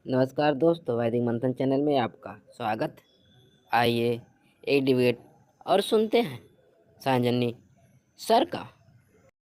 नमस्कार दोस्तों, वैदिक मंथन चैनल में आपका स्वागत। आइए एक डिबेट और सुनते हैं सांजनी सर का।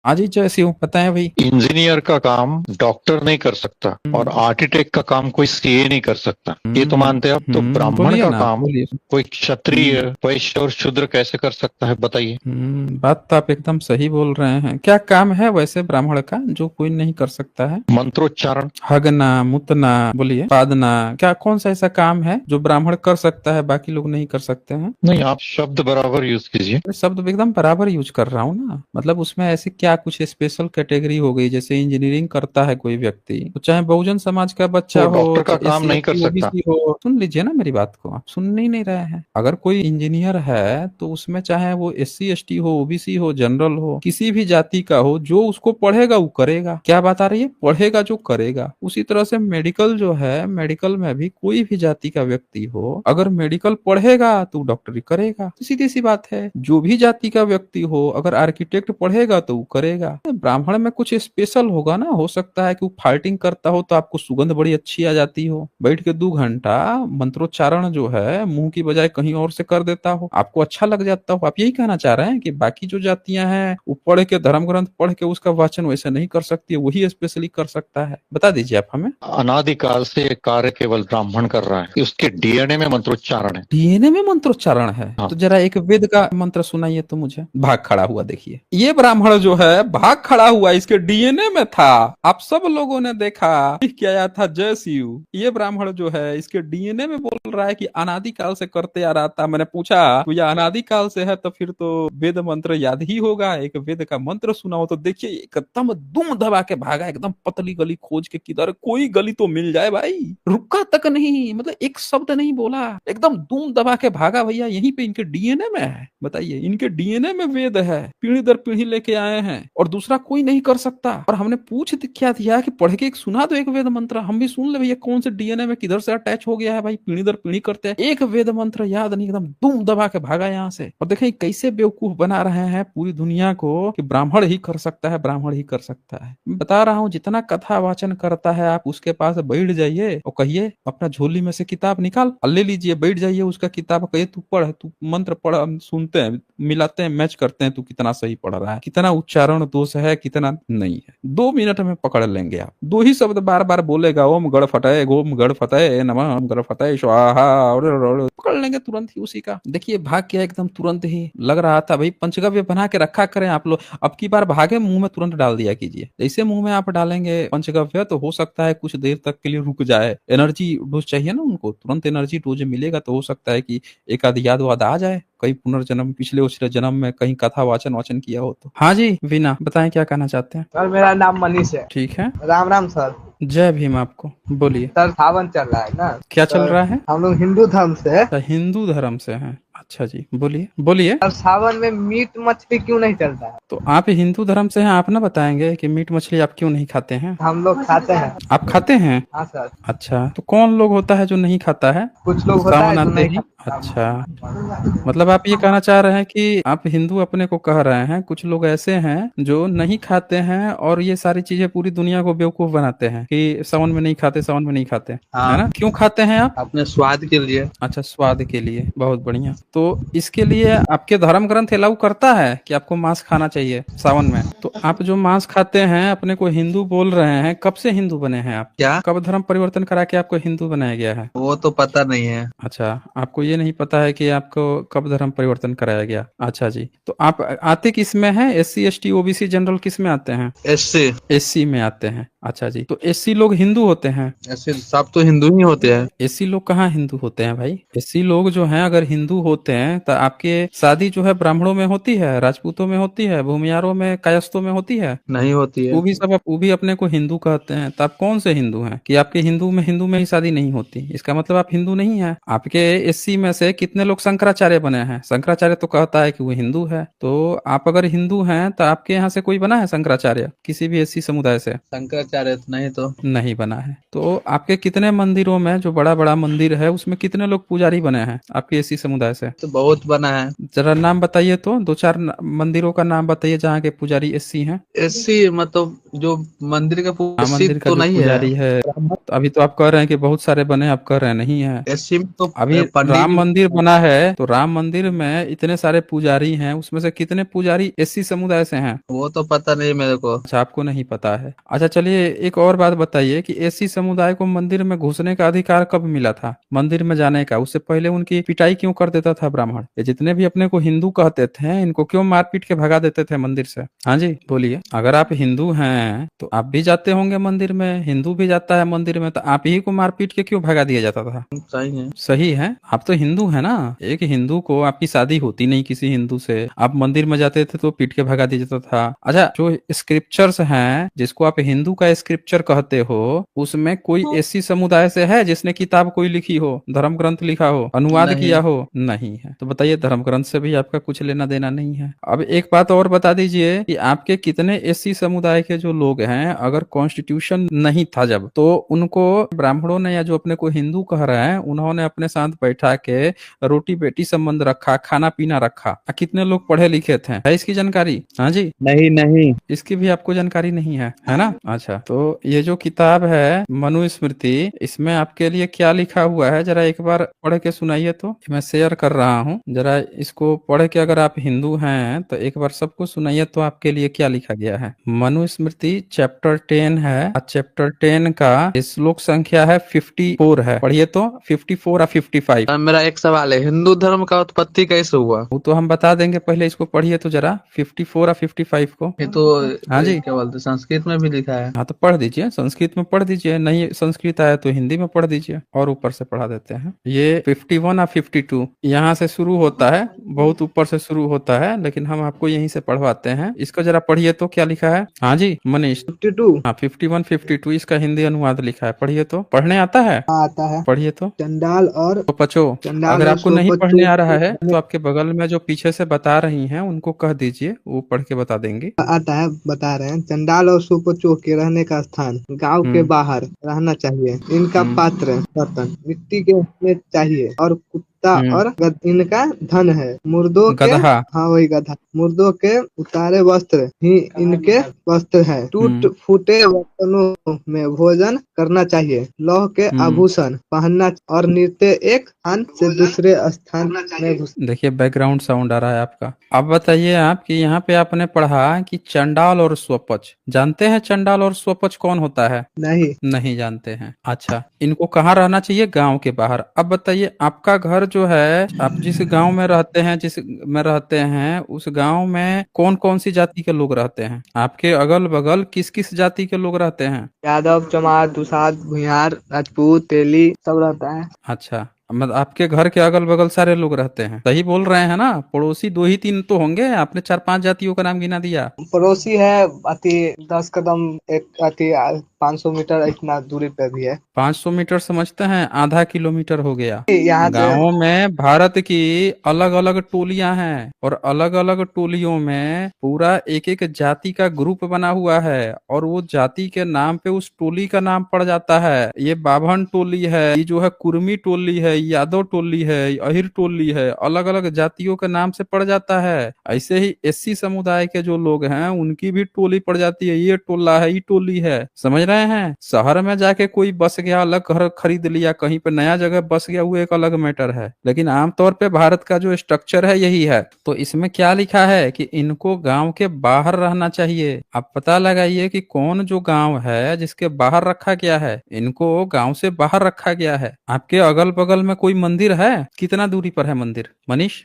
हाँ जी, जैसी हूँ बताएं भाई। इंजीनियर का काम डॉक्टर नहीं कर सकता और आर्किटेक्ट का काम कोई सीए नहीं कर सकता, ये तो मानते हैं आप। तो ब्राह्मण बोलिए का ना, काम बोलिए। कोई क्षत्रिय, वैश्य और शूद्र कैसे कर सकता है, बताइए। बात तो आप एकदम सही बोल रहे हैं। क्या काम है वैसे ब्राह्मण का जो कोई नहीं कर सकता है? मंत्रोच्चारण। हगना, मुतना, बोलिए, पादना, क्या कौन सा ऐसा काम है जो ब्राह्मण कर सकता है बाकी लोग नहीं कर सकते हैं? नहीं, आप शब्द बराबर यूज कीजिए। अरे शब्द एकदम बराबर यूज कर रहा हूँ ना। मतलब उसमें ऐसे क्या कुछ स्पेशल कैटेगरी हो गई? जैसे इंजीनियरिंग करता है कोई व्यक्ति, तो चाहे बहुजन समाज का बच्चा वो हो, डॉक्टर का चाहे काम एससी नहीं कर एसटी सकता। ओबीसी हो। सुन लीजिए ना मेरी बात को, आप सुन ही नहीं रहे हैं। अगर कोई इंजीनियर है तो उसमें चाहे वो एससी एसटी हो, ओबीसी हो, जनरल हो, किसी भी जाति का हो, जो उसको पढ़ेगा वो करेगा। क्या बात आ रही है? पढ़ेगा जो करेगा। उसी तरह से मेडिकल जो है, मेडिकल में भी कोई भी जाति का व्यक्ति हो, अगर मेडिकल पढ़ेगा तो डॉक्टरी करेगा। तो सीधी सी बात है, जो भी जाति का व्यक्ति हो, अगर आर्किटेक्ट पढ़ेगा तो वो करेगा। ब्राह्मण में कुछ स्पेशल होगा ना। हो सकता है कि वो फाइटिंग करता हो तो आपको सुगंध बड़ी अच्छी आ जाती हो, बैठ के 2 घंटा मंत्रोच्चारण जो है मुंह की बजाय कहीं और से कर देता हो, आपको अच्छा लग जाता हो। आप यही कहना चाह रहे हैं कि बाकी जो जातियां हैं वो पढ़ के, धर्म ग्रंथ पढ़ के उसका वाचन वैसे नहीं कर सकती है, वही स्पेशली कर सकता है? बता दीजिए आप हमें। अनादिकाल से ये कार्य केवल ब्राह्मण कर रहा है, उसके डीएनए में मंत्रोच्चारण है। डीएनए में मंत्रोच्चारण है? हाँ। तो जरा एक वेद का मंत्र सुनाइए तो मुझे। भाग खड़ा हुआ, देखिए ये ब्राह्मण जो है भाग खड़ा हुआ, इसके डीएनए में था। आप सब लोगों ने देखा, लिख के आया था जय शिव। ये ब्राह्मण जो है इसके डीएनए में बोल रहा है कि अनादिकाल से करते आ रहा था। मैंने पूछा तो यह अनादिकाल से है, तो फिर तो वेद मंत्र याद ही होगा। एक वेद का मंत्र सुनाओ तो देखिए, एकदम दुम दबा के भागा, एकदम पतली गली खोज के, किधर कोई गली तो मिल जाए भाई। रुका तक नहीं, मतलब एक शब्द नहीं बोला, एकदम दुम दबा के भागा। भैया यहीं पे इनके डीएनए में है। बताइए, इनके डीएनए में वेद है, पीढ़ी दर पीढ़ी लेके आए हैं और दूसरा कोई नहीं कर सकता। और हमने पूछ क्या दिया कि पढ़ के एक सुना दो, एक वेद मंत्र हम भी सुन ले भैया, कौन से डीएनए में किधर से अटैच हो गया है भाई। पीढ़ी दर पीढ़ी करते हैं, एक वेद मंत्र याद नहीं, एकदम दुम दबा के भागा यहाँ से। और देखें कैसे बेवकूफ बना रहे हैं पूरी दुनिया को कि ब्राह्मण ही कर सकता है, ब्राह्मण ही कर सकता है। बता रहा हूँ, जितना कथा वाचन करता है आप उसके पास बैठ जाइए और कहिए अपना झोली में से किताब निकाल और ले लीजिए, बैठ जाइए उसका किताब, कहिए तू पढ़, तू मंत्र पढ़, हम सुनते हैं, मिलाते हैं, मैच करते हैं, तू कितना सही पढ़ रहा है, कितना उच्चारण दोष है, कितना नहीं है। 2 मिनट में पकड़ लेंगे आप। 2 ही शब्द बार बार बोलेगा, ओम गढ़ फटाए, ओम गढ़ फटाए नमः, ओम गढ़ फटाए स्वाहा, और पकड़ लेंगे तुरंत ही उसी का। देखिए भाग गया एकदम तुरंत ही। लग रहा था भाई पंचगव्य बना के रखा करें आप लोग, अब की बार भागे मुंह में तुरंत डाल दिया कीजिए। जैसे मुंह में आप डालेंगे पंचगव्य तो हो सकता है कुछ देर तक के लिए रुक जाए, एनर्जी डोज चाहिए ना उनको, तुरंत एनर्जी डोज मिलेगा तो हो सकता है कि एक आध याद वाद आ जाए, कई पुनर्जन्म, पिछले उछले जन्म में कहीं कथा वाचन वाचन किया हो तो। हाँ जी वीना, बताएं क्या कहना चाहते हैं? सर मेरा नाम मनीष है। ठीक है, राम राम सर। जय भीम आपको। बोलिए, सर सावन चल रहा है ना। क्या चल सर रहा है? हम लोग हिंदू धर्म से है। अच्छा, हिंदू धर्म से हैं। अच्छा जी, बोलिए बोलिए। सर सावन में मीट मछली क्यों नहीं चलता है? तो आप हिंदू धर्म से हैं, आप ना बताएंगे कि मीट मछली आप क्यों नहीं खाते हैं? हम लोग खाते हैं। आप खाते हैं? हाँ सर। अच्छा, तो कौन लोग होता है जो नहीं खाता है? कुछ लोग होता सावन है जो आते नहीं ही? खाता। अच्छा, मतलब आप ये कहना चाह रहे हैं कि आप हिंदू अपने को कह रहे हैं, कुछ लोग ऐसे हैं जो नहीं खाते हैं और ये सारी चीजें पूरी दुनिया को बेवकूफ बनाते हैं कि सावन में नहीं खाते, सावन में नहीं खाते, है ना? क्यों खाते हैं आप? अपने स्वाद के लिए। अच्छा, स्वाद के लिए, बहुत बढ़िया। तो इसके लिए आपके धर्म ग्रंथ अलाउ करता है कि आपको मांस खाना चाहिए सावन में? तो आप जो मांस खाते हैं, अपने को हिंदू बोल रहे हैं, कब से हिंदू बने हैं आप? क्या? कब धर्म परिवर्तन करा के आपको हिंदू बनाया गया है? वो तो पता नहीं है। अच्छा, आपको ये नहीं पता है कि आपको कब धर्म परिवर्तन कराया गया? अच्छा जी, तो आप आते किस में हैं? एससी एसटी ओबीसी जनरल किस में आते हैं? ऐसे एससी में आते हैं। अच्छा जी, तो एससी लोग हिंदू होते हैं? ऐसे सब तो हिंदू ही होते हैं। एससी लोग कहाँ हिंदू होते हैं भाई? एससी लोग जो हैं अगर हिंदू होते हैं तो आपके शादी जो है ब्राह्मणों में होती है, राजपूतों में होती है, भूमियारों में, कायस्थों में होती है? नहीं होती है। वो भी सब, वो भी अपने को हिंदू कहते हैं। तो आप कौन से हिंदू हैं कि आपके हिंदू में ही शादी नहीं होती? इसका मतलब आप हिंदू नहीं हैं। आपके एससी में से कितने लोग शंकराचार्य बने हैं? शंकराचार्य तो कहता है कि वो हिंदू है। तो आप अगर हिंदू हैं तो आपके यहाँ से कोई बना है शंकराचार्य किसी भी एससी समुदाय से? शंकराचार्य नहीं तो नहीं बना है। तो आपके कितने मंदिरों में, जो बड़ा बड़ा मंदिर है उसमें कितने लोग पुजारी बने हैं आपके एससी समुदाय से? तो बहुत बना है। जरा नाम बताइए तो, 2 4 मंदिरों का नाम बताइए जहाँ के पुजारी एससी हैं। एससी मतलब जो मंदिर का राम मंदिर का तो जो नहीं है। पुजारी है, तो अभी तो आप कह रहे हैं कि बहुत सारे बने, आप कह रहे हैं नहीं है। एससी में तो अभी पंडित राम जी। मंदिर बना है, तो राम मंदिर में इतने सारे पुजारी हैं, उसमें से कितने पुजारी एससी समुदाय से हैं? वो तो पता नहीं मेरे को। अच्छा, आपको नहीं पता है। अच्छा चलिए, एक और बात बताइए कि एससी समुदाय को मंदिर में घुसने का अधिकार कब मिला था, मंदिर में जाने का? उससे पहले उनकी पिटाई क्यों कर देता था ब्राह्मण? ये जितने भी अपने को हिंदू कहते थे, इनको क्यों मार पीट के भगा देते थे मंदिर से? हाँ जी बोलिए। अगर आप हिंदू हैं तो आप भी जाते होंगे मंदिर में, हिंदू भी जाता है मंदिर में, तो आप ही को मार पीट के क्यों भगा दिया जाता था? सही है। सही है, आप तो हिंदू है ना। एक हिंदू को, आपकी शादी होती नहीं किसी हिंदू से, आप मंदिर में जाते थे तो पीट के भगा दिया जाता था। अच्छा, जो स्क्रिप्चर्स हैं, जिसको आप हिंदू का स्क्रिप्चर कहते हो, उसमें कोई एससी समुदाय से है जिसने किताब कोई लिखी हो, धर्म ग्रंथ लिखा हो, अनुवाद नहीं। किया हो? नहीं है। तो बताइए, धर्म ग्रंथ से भी आपका कुछ लेना देना नहीं है। अब एक बात और बता दीजिए कि आपके कितने एससी समुदाय के जो लोग हैं, अगर कॉन्स्टिट्यूशन नहीं था जब, तो उनको ब्राह्मणों ने, या जो अपने को हिंदू कह रहे हैं, उन्होंने अपने साथ बैठा के रोटी बेटी संबंध रखा, खाना पीना रखा। कितने लोग पढ़े लिखे थे, है इसकी जानकारी? हाँ जी। नहीं नहीं। इसकी भी आपको जानकारी नहीं है ना? अच्छा, तो ये जो किताब है मनुस्मृति, इसमें आपके लिए क्या लिखा हुआ है, जरा एक बार पढ़ के सुनाइए तो। मैं शेयर कर रहा हूँ, जरा इसको पढ़ के, अगर आप हिंदू हैं तो एक बार सबको सुनाइए तो आपके लिए क्या लिखा गया है। मनुस्मृति चैप्टर 10 है, चैप्टर 10 का श्लोक संख्या है 54 है। पढ़िए तो, 54 और 55। मेरा एक सवाल है, हिंदू धर्म का उत्पत्ति कैसे हुआ? वो तो हम बता देंगे, पहले इसको पढ़िए तो जरा, 54 और 55 को। ये तो हाँ जी। क्या बोलते हैं, संस्कृत में भी लिखा है। हाँ तो पढ़ दीजिए, संस्कृत में पढ़ दीजिए, नहीं संस्कृत आया तो हिंदी में पढ़ दीजिए, और ऊपर से पढ़ा देते हैं। ये 51 और 52 यहाँ से शुरू होता है, बहुत ऊपर से शुरू होता है, लेकिन हम आपको यहीं से पढ़वाते हैं। इसको जरा पढ़िए तो, क्या लिखा है? हाँ जी मनीष। 52। हाँ 51 52 इसका हिंदी अनुवाद लिखा है, पढ़िए तो। पढ़ने आता है? हाँ, आता है। पढ़िए तो। चंडाल और तो पचो, चंडाल अगर और आपको नहीं पढ़ने आ रहा है सोपचो तो आपके बगल में जो पीछे से बता रही हैं उनको कह दीजिए, वो पढ़ के बता देंगे। आता है, बता रहे हैं। चंडाल और सुपचो के रहने का स्थान गांव के बाहर रहना चाहिए। इनका पात्र बर्तन मिट्टी के होने चाहिए और कुत्ता और इनका धन है। मुर्दों के, गधा। हाँ वही गधा, मुर्दों के उतारे वस्त्र ही इनके वस्त्र है। टूट फूटे बर्तनों में भोजन करना चाहिए। लौह के आभूषण पहनना और नृत्य एक स्थान से दूसरे स्थान में घुस। देखिए बैकग्राउंड साउंड आ रहा है आपका। अब बताइए आप कि यहाँ पे आपने पढ़ा कि चंडाल और स्वपच, जानते हैं चंडाल और स्वपच कौन होता है? नहीं। नहीं जानते हैं। अच्छा, इनको कहाँ रहना चाहिए? गांव के बाहर। अब बताइए, आपका घर जो है, आप जिस गांव में रहते हैं, जिस में रहते हैं, उस गांव में कौन कौन सी जाति के लोग रहते हैं? आपके अगल बगल किस किस जाति के लोग रहते हैं? यादव, चमार, दुसाध, भुयार, राजपूत, तेली सब रहता है। अच्छा, मतलब आपके घर के अगल बगल सारे लोग रहते हैं, सही बोल रहे हैं ना? पड़ोसी दो ही तीन तो होंगे, आपने 4-5 जातियों का नाम गिना दिया। पड़ोसी है अति 10 कदम, एक अति 500 मीटर इतना दूरी पे भी है। 500 मीटर समझते हैं, आधा किलोमीटर हो गया। यहाँ से गाँवों में भारत की अलग अलग टोलियां हैं, और अलग अलग टोलियों में पूरा एक एक जाति का ग्रुप बना हुआ है, और वो जाति के नाम पे उस टोली का नाम पड़ जाता है। ये बाभन टोली है, ये जो है कुर्मी टोली है, यादव टोली है, अहिर टोली है, अलग अलग जातियों के नाम से पड़ जाता है। ऐसे ही एससी समुदाय के जो लोग हैं, उनकी भी टोली पड़ जाती है, ये टोला है, ये टोली है। समझ रहे हैं? शहर में जाके कोई बस गया, अलग घर खरीद लिया, कहीं पे नया जगह बस गया, वो एक अलग मैटर है, लेकिन आमतौर पे भारत का जो स्ट्रक्चर है यही है। तो इसमें क्या लिखा है कि इनको गांव के बाहर रहना चाहिए। आप पता लगाइए कि कौन जो गांव है जिसके बाहर रखा गया है, इनको गांव से बाहर रखा गया है। आपके अगल बगल में कोई मंदिर है? कितना दूरी पर है मंदिर मनीष,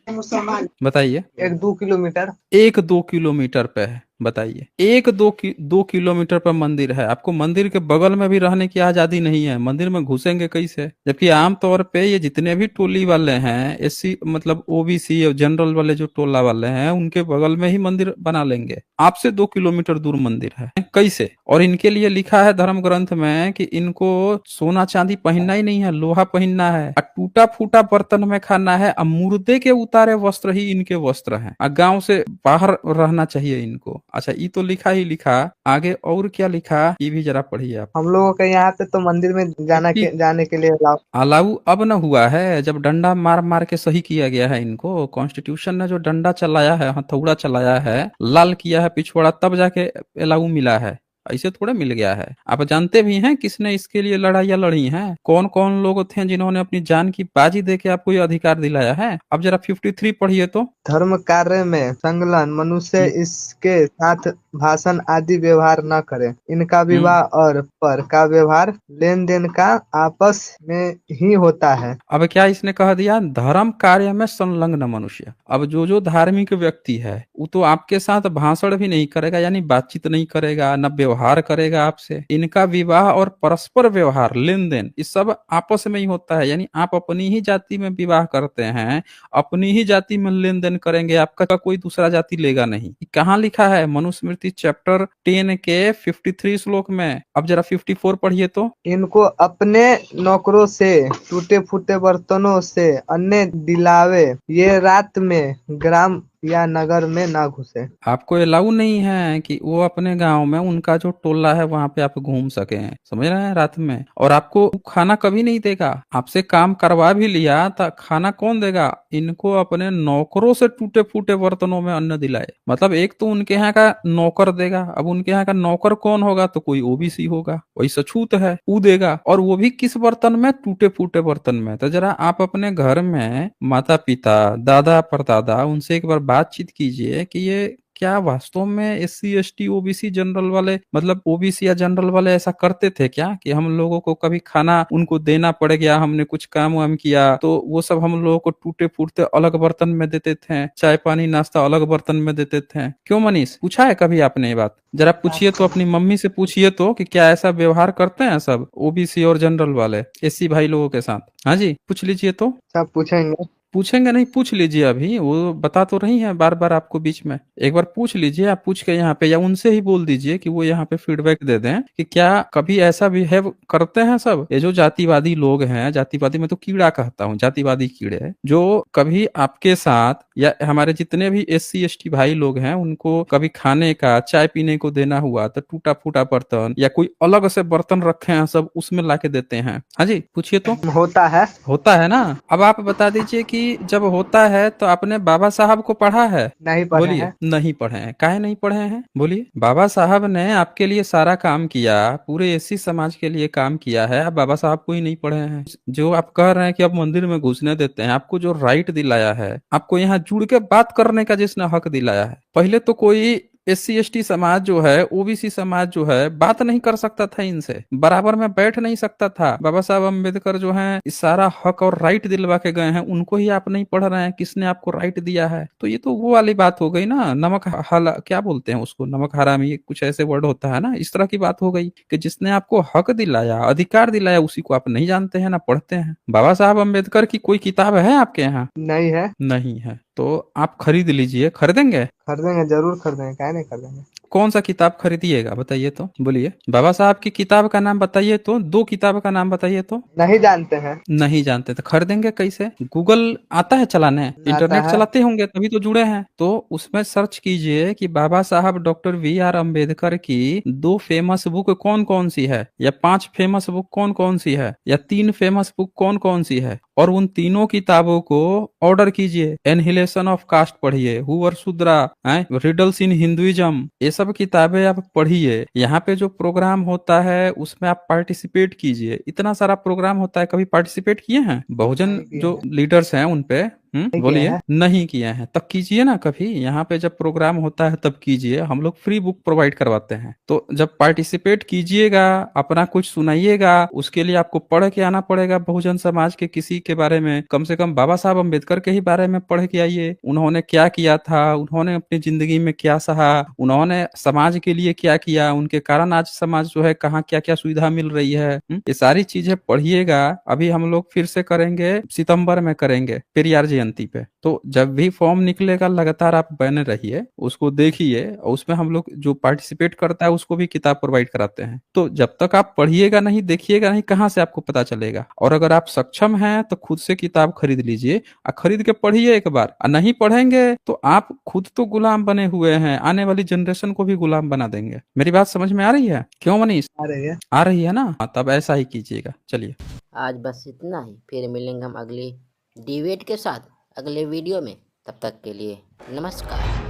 बताइए? 1-2 किलोमीटर। 1-2 किलोमीटर पे है, बताइए? 1-2 किलोमीटर पर मंदिर है। आपको मंदिर के बगल में भी रहने की आजादी नहीं है, मंदिर में घुसेंगे कैसे? जबकि आमतौर पे ये जितने भी टोली वाले हैं, एससी मतलब ओबीसी और जनरल वाले जो टोला वाले हैं, उनके बगल में ही मंदिर बना लेंगे। आपसे 2 किलोमीटर दूर मंदिर है, कैसे? और इनके लिए लिखा है धर्म ग्रंथ में कि इनको सोना चांदी पहनना ही नहीं है, लोहा पहनना है, और टूटा फूटा बर्तन में खाना है, और मुर्दे के उतारे वस्त्र ही इनके वस्त्र हैं, और गांव से बाहर रहना चाहिए इनको। अच्छा, ये तो लिखा ही लिखा, आगे और क्या लिखा ये भी जरा पढ़िए आप। हम लोगों के यहाँ पे तो मंदिर में जाने के लिए अलाउ अब न हुआ है, जब डंडा मार मार के सही किया गया है इनको। कॉन्स्टिट्यूशन ने जो डंडा चलाया है, हथौड़ा चलाया है, लाल किया है पिछवाड़ा, तब जाके अलाउ मिला है। ऐसे थोड़े मिल गया है। आप जानते भी हैं किसने इसके लिए लड़ाइयाँ लड़ी हैं, कौन कौन लोग थे जिन्होंने अपनी जान की बाजी देके आपको ये अधिकार दिलाया है। अब जरा 53 पढ़िए तो। धर्म कार्य में संलग्न मनुष्य इसके साथ भाषण आदि व्यवहार न करे। इनका विवाह और पर का व्यवहार लेन देन का आपस में ही होता है। अब क्या इसने कह दिया, धर्म कार्य में संलग्न मनुष्य। अब जो धार्मिक व्यक्ति है वो तो आपके साथ भाषण भी नहीं करेगा, यानी बातचीत नहीं करेगा, न व्यवहार करेगा आपसे। इनका विवाह और परस्पर व्यवहार लेन देन इस सब आपस में ही होता है, यानी आप अपनी ही जाति में विवाह करते हैं, अपनी ही जाति में लेन देन करेंगे, आपका कोई दूसरा जाति लेगा नहीं। कहाँ लिखा है, मनुस्मृति चैप्टर 10 के 53 श्लोक में। अब जरा 54 पढ़िए तो। इनको अपने नौकरों से टूटे फूटे बर्तनों से अन्न दिलावे, ये रात में ग्राम या नगर में ना घुसे। आपको अलाउ नहीं है कि वो अपने गांव में उनका जो टोला है वहां पे आप घूम सके, समझ रहे हैं, रात में। और आपको खाना कभी नहीं देगा, आपसे काम करवा भी लिया तो खाना कौन देगा, इनको अपने नौकरों से टूटे फूटे बर्तनों में अन्न दिलाए। मतलब एक तो उनके यहाँ का नौकर देगा, अब उनके यहाँ का नौकर कौन होगा, तो कोई ओबीसी होगा, वही सछूत है, वो देगा, और वो भी किस बर्तन में, टूटे फूटे बर्तन में। तो जरा आप अपने घर में माता पिता दादा परदादा उनसे एक बार बातचीत कीजिए कि ये क्या वास्तव में SC ST OBC जनरल वाले, मतलब OBC या जनरल वाले ऐसा करते थे क्या कि हम लोगों को कभी खाना उनको देना पड़ गया, हमने कुछ काम वाम किया तो वो सब हम लोगों को टूटे फूटते अलग बर्तन में देते थे, चाय पानी नाश्ता अलग बर्तन में देते थे। क्यों मनीष, पूछा है कभी आपने ये बात? जरा पूछिए तो, अपनी मम्मी से पूछिए तो कि क्या ऐसा व्यवहार करते हैं सब OBC और जनरल वाले SC भाई लोगों के साथ। हाँ जी, पूछ लीजिए तो। सब पूछेंगे। पूछेंगे नहीं, पूछ लीजिए, अभी वो बता तो रही है बार बार आपको बीच में। एक बार पूछ लीजिए, आप पूछ के यहाँ पे, या उनसे ही बोल दीजिए कि वो यहाँ पे फीडबैक दे दें कि क्या कभी ऐसा बिहेव करते हैं सब ये जो जातिवादी लोग हैं। जातिवादी में तो कीड़ा कहता हूँ, जातिवादी कीड़े, जो कभी आपके साथ या हमारे जितने भी SC ST भाई लोग हैं उनको कभी खाने का चाय पीने को देना हुआ तो टूटा फूटा बर्तन या कोई अलग से बर्तन रखे हैं सब उसमें लाके देते हैं। हाँ जी, पूछिए तो। होता है ना। अब आप बता दीजिए कि जब होता है तो आपने बाबा साहब को पढ़ा है? नहीं पढ़े बोलिए। हैं। नहीं पढ़े हैं, काहे नहीं पढ़े हैं बोलिए। बाबा साहब ने आपके लिए सारा काम किया, पूरे SC समाज के लिए काम किया है, आप बाबा साहब को ही नहीं पढ़े हैं। जो आप कह रहे हैं कि अब मंदिर में घुसने देते हैं, आपको जो राइट दिलाया है, आपको यहाँ जुड़ के बात करने का जिसने हक दिलाया है, पहले तो कोई SC ST समाज जो है, OBC समाज जो है, बात नहीं कर सकता था, इनसे बराबर में बैठ नहीं सकता था। बाबा साहब अम्बेडकर जो हैं इस सारा हक और राइट दिलवा के गए हैं, उनको ही आप नहीं पढ़ रहे हैं, किसने आपको राइट दिया है? तो ये तो वो वाली बात हो गई ना, नमक हला क्या बोलते हैं उसको, नमक हरामी, कुछ ऐसे वर्ड होता है ना, इस तरह की बात हो गई कि जिसने आपको हक दिलाया, अधिकार दिलाया, उसी को आप नहीं जानते हैं ना पढ़ते हैं। बाबा साहब अम्बेडकर की कोई किताब है आपके यहाँ? नहीं है। नहीं है तो आप खरीद लीजिए। खरीदेंगे? खरीदेंगे, जरूर खरीदेंगे, काहे नहीं खरीदेंगे। कौन सा किताब खरीदिएगा बताइए तो, बोलिए। बाबा साहब की किताब का नाम बताइए तो, 2 किताब का नाम बताइए तो। नहीं जानते हैं। नहीं जानते तो खरीदेंगे कैसे? गूगल आता है चलाने? इंटरनेट है। चलाते होंगे तभी तो जुड़े हैं। तो उसमें सर्च कीजिए कि बाबा साहब डॉक्टर VR अम्बेडकर की 2 फेमस बुक कौन कौन सी है, या 5 फेमस बुक कौन कौन सी है, या 3 फेमस बुक कौन कौन सी है, और उन तीनों किताबों को ऑर्डर कीजिए। एनहिलेशन ऑफ कास्ट पढ़िए, who are Shudra, riddles in Hinduism, ये सब किताबें आप पढ़िए। यहाँ पे जो प्रोग्राम होता है उसमें आप पार्टिसिपेट कीजिए। इतना सारा प्रोग्राम होता है, कभी पार्टिसिपेट किए हैं? बहुजन जो लीडर्स हैं उनपे बोलिए। नहीं किए हैं, तब कीजिए ना कभी। यहाँ पे जब प्रोग्राम होता है तब कीजिए, हम लोग फ्री बुक प्रोवाइड करवाते हैं। तो जब पार्टिसिपेट कीजिएगा, अपना कुछ सुनाइएगा, उसके लिए आपको पढ़ के आना पड़ेगा बहुजन समाज के किसी के बारे में, कम से कम बाबा साहब अम्बेडकर के ही बारे में पढ़ के आइए। उन्होंने क्या किया था, उन्होंने अपनी जिंदगी में क्या सहा, उन्होंने समाज के लिए क्या किया, उनके कारण आज समाज जो है कहाँ क्या क्या सुविधा मिल रही है, ये सारी चीजें पढ़िएगा। अभी हम लोग फिर से करेंगे, सितंबर में करेंगे पेरियार जयंती पे। तो जब भी फॉर्म निकलेगा लगातार आप बने रहिए, उसको देखिए, और उसमें हम लोग जो पार्टिसिपेट करता है उसको भी किताब प्रोवाइड कराते हैं। तो जब तक आप पढ़िएगा नहीं, देखिएगा नहीं, कहाँ से आपको पता चलेगा? और अगर आप सक्षम हैं तो खुद से किताब खरीद लीजिए, और खरीद के पढ़िए एक बार। और नहीं पढ़ेंगे तो आप खुद तो गुलाम बने हुए हैं, आने वाली जनरेशन को भी गुलाम बना देंगे। मेरी बात समझ में आ रही है? क्यों मनीष? आ रही है। आ रही है ना? तब ऐसा ही कीजिएगा। चलिए, आज बस इतना ही, फिर मिलेंगे हम अगली डिबेट के साथ अगले वीडियो में। तब तक के लिए नमस्कार।